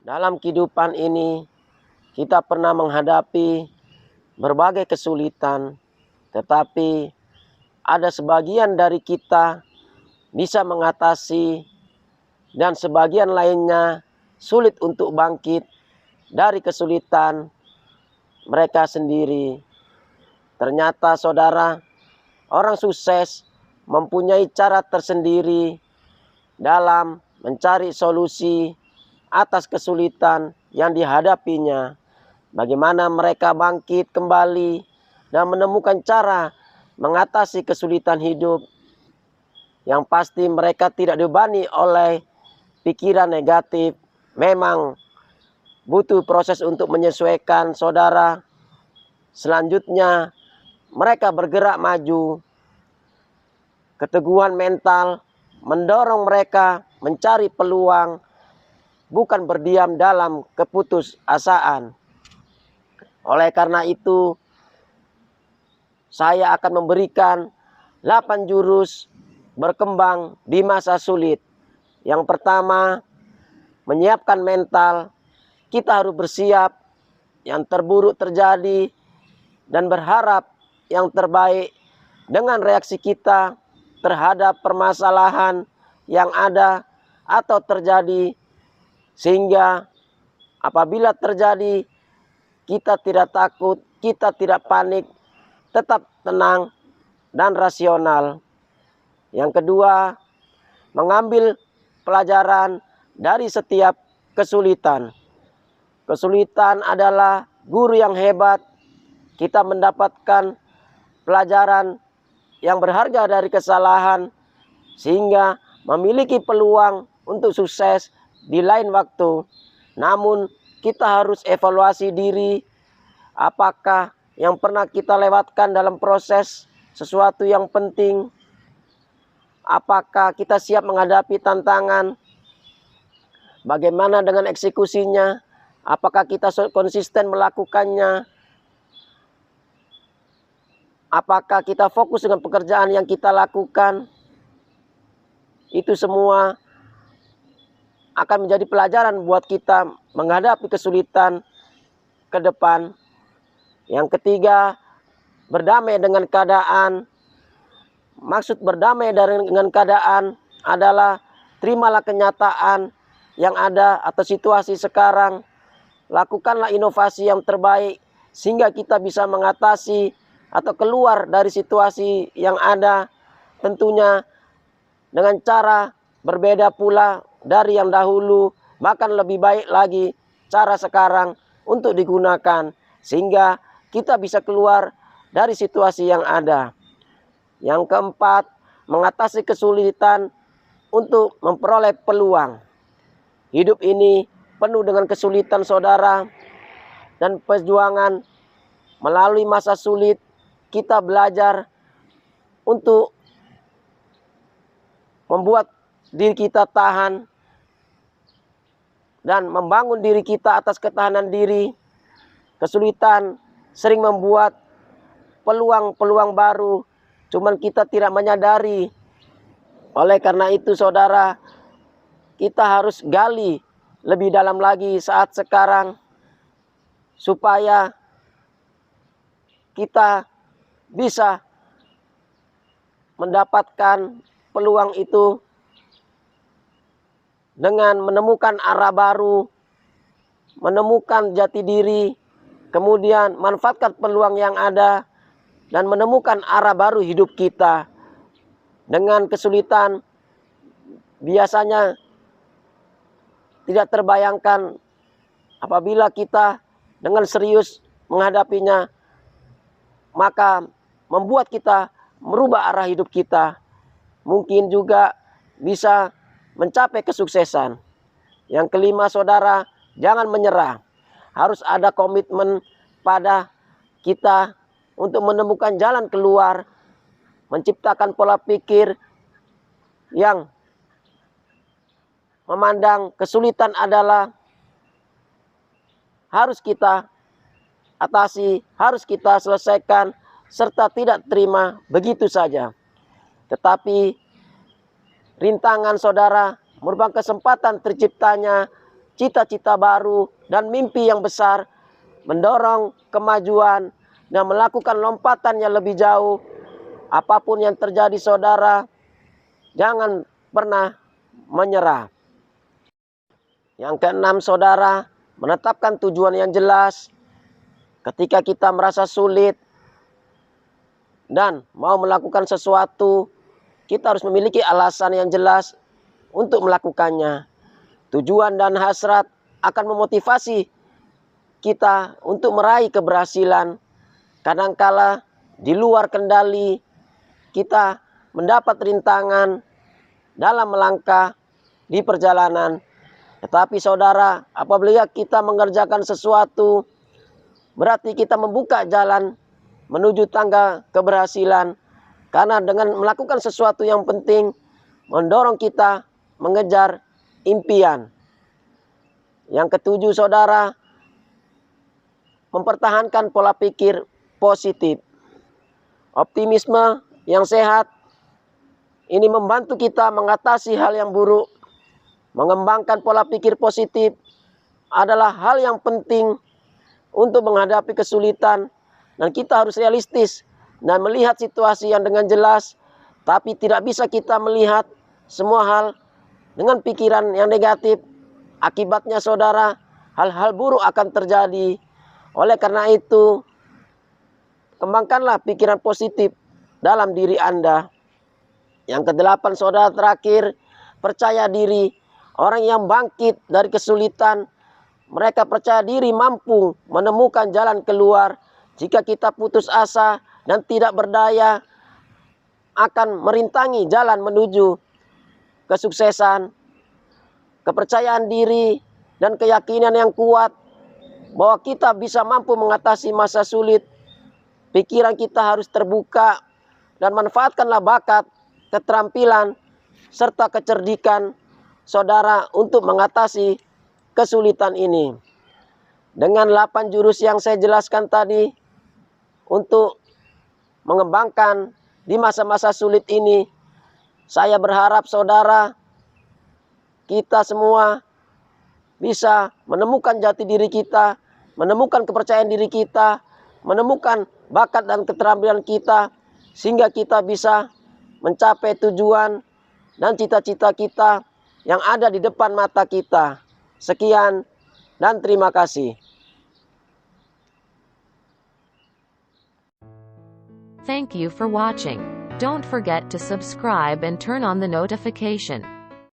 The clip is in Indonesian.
Dalam kehidupan ini kita pernah menghadapi berbagai kesulitan, tetapi ada sebagian dari kita bisa mengatasi dan sebagian lainnya sulit untuk bangkit dari kesulitan mereka sendiri. Ternyata saudara, orang sukses mempunyai cara tersendiri dalam mencari solusi atas kesulitan yang dihadapinya. Bagaimana mereka bangkit kembali dan menemukan cara mengatasi kesulitan hidup. Yang pasti mereka tidak dibebani oleh pikiran negatif. Memang butuh proses untuk menyesuaikan saudara. Selanjutnya mereka bergerak maju. Keteguhan mental mendorong mereka mencari peluang, bukan berdiam dalam keputusasaan. Oleh karena itu, saya akan memberikan 8 jurus berkembang di masa sulit. Yang pertama, menyiapkan mental. Kita harus bersiap yang terburuk terjadi dan berharap yang terbaik dengan reaksi kita terhadap permasalahan yang ada atau terjadi. Sehingga apabila terjadi, kita tidak takut, kita tidak panik, tetap tenang dan rasional. Yang kedua, mengambil pelajaran dari setiap kesulitan. Kesulitan adalah guru yang hebat. Kita mendapatkan pelajaran yang berharga dari kesalahan, sehingga memiliki peluang untuk sukses di lain waktu. Namun kita harus evaluasi diri, apakah yang pernah kita lewatkan dalam proses sesuatu yang penting, apakah kita siap menghadapi tantangan, bagaimana dengan eksekusinya, apakah kita konsisten melakukannya, apakah kita fokus dengan pekerjaan yang kita lakukan. Itu semua akan menjadi pelajaran buat kita menghadapi kesulitan ke depan. Yang ketiga, berdamai dengan keadaan. Maksud berdamai dengan keadaan adalah terimalah kenyataan yang ada atau situasi sekarang. Lakukanlah inovasi yang terbaik sehingga kita bisa mengatasi atau keluar dari situasi yang ada. Tentunya dengan cara berbeda pula dari yang dahulu, bahkan lebih baik lagi cara sekarang untuk digunakan, sehingga kita bisa keluar dari situasi yang ada. Yang keempat, mengatasi kesulitan untuk memperoleh peluang. Hidup ini penuh dengan kesulitan saudara, dan perjuangan. Melalui masa sulit, kita belajar untuk membuat diri kita tahan dan membangun diri kita atas ketahanan diri. Kesulitan sering membuat peluang-peluang baru, cuman kita tidak menyadari. Oleh karena itu saudara, kita harus gali lebih dalam lagi saat sekarang, supaya kita bisa mendapatkan peluang itu dengan menemukan arah baru, menemukan jati diri, kemudian manfaatkan peluang yang ada, dan menemukan arah baru hidup kita. Dengan kesulitan biasanya tidak terbayangkan, apabila kita dengan serius menghadapinya, maka membuat kita merubah arah hidup kita. Mungkin juga bisa mencapai kesuksesan. Yang kelima saudara, jangan menyerah. Harus ada komitmen pada kita untuk menemukan jalan keluar, menciptakan pola pikir yang memandang kesulitan adalah harus kita atasi, harus kita selesaikan, serta tidak terima begitu saja. Tetapi rintangan saudara merupakan kesempatan terciptanya cita-cita baru dan mimpi yang besar, mendorong kemajuan dan melakukan lompatan yang lebih jauh. Apapun yang terjadi saudara, jangan pernah menyerah. Yang keenam saudara, menetapkan tujuan yang jelas. Ketika kita merasa sulit dan mau melakukan sesuatu, kita harus memiliki alasan yang jelas untuk melakukannya. Tujuan dan hasrat akan memotivasi kita untuk meraih keberhasilan. Kadangkala di luar kendali kita mendapat rintangan dalam melangkah di perjalanan. Tetapi saudara, apabila kita mengerjakan sesuatu, berarti kita membuka jalan menuju tangga keberhasilan. Karena dengan melakukan sesuatu yang penting, mendorong kita mengejar impian. Yang ketujuh saudara, mempertahankan pola pikir positif. Optimisme yang sehat ini membantu kita mengatasi hal yang buruk. Mengembangkan pola pikir positif adalah hal yang penting untuk menghadapi kesulitan. Dan kita harus realistis dan melihat situasi yang dengan jelas. Tapi tidak bisa kita melihat semua hal dengan pikiran yang negatif. Akibatnya saudara, hal-hal buruk akan terjadi. Oleh karena itu, kembangkanlah pikiran positif dalam diri Anda. Yang kedelapan saudara terakhir, percaya diri. Orang yang bangkit dari kesulitan, mereka percaya diri mampu menemukan jalan keluar. Jika kita putus asa dan tidak berdaya, akan merintangi jalan menuju kesuksesan. Kepercayaan diri dan keyakinan yang kuat bahwa kita bisa mampu mengatasi masa sulit. Pikiran kita harus terbuka dan manfaatkanlah bakat, keterampilan, serta kecerdikan saudara untuk mengatasi kesulitan ini. Dengan 8 jurus yang saya jelaskan tadi, untuk mengembangkan di masa-masa sulit ini, saya berharap saudara, kita semua bisa menemukan jati diri kita, menemukan kepercayaan diri kita, menemukan bakat dan keterampilan kita, sehingga kita bisa mencapai tujuan dan cita-cita kita yang ada di depan mata kita. Sekian dan terima kasih. Thank you for watching. Don't forget to subscribe and turn on the notification.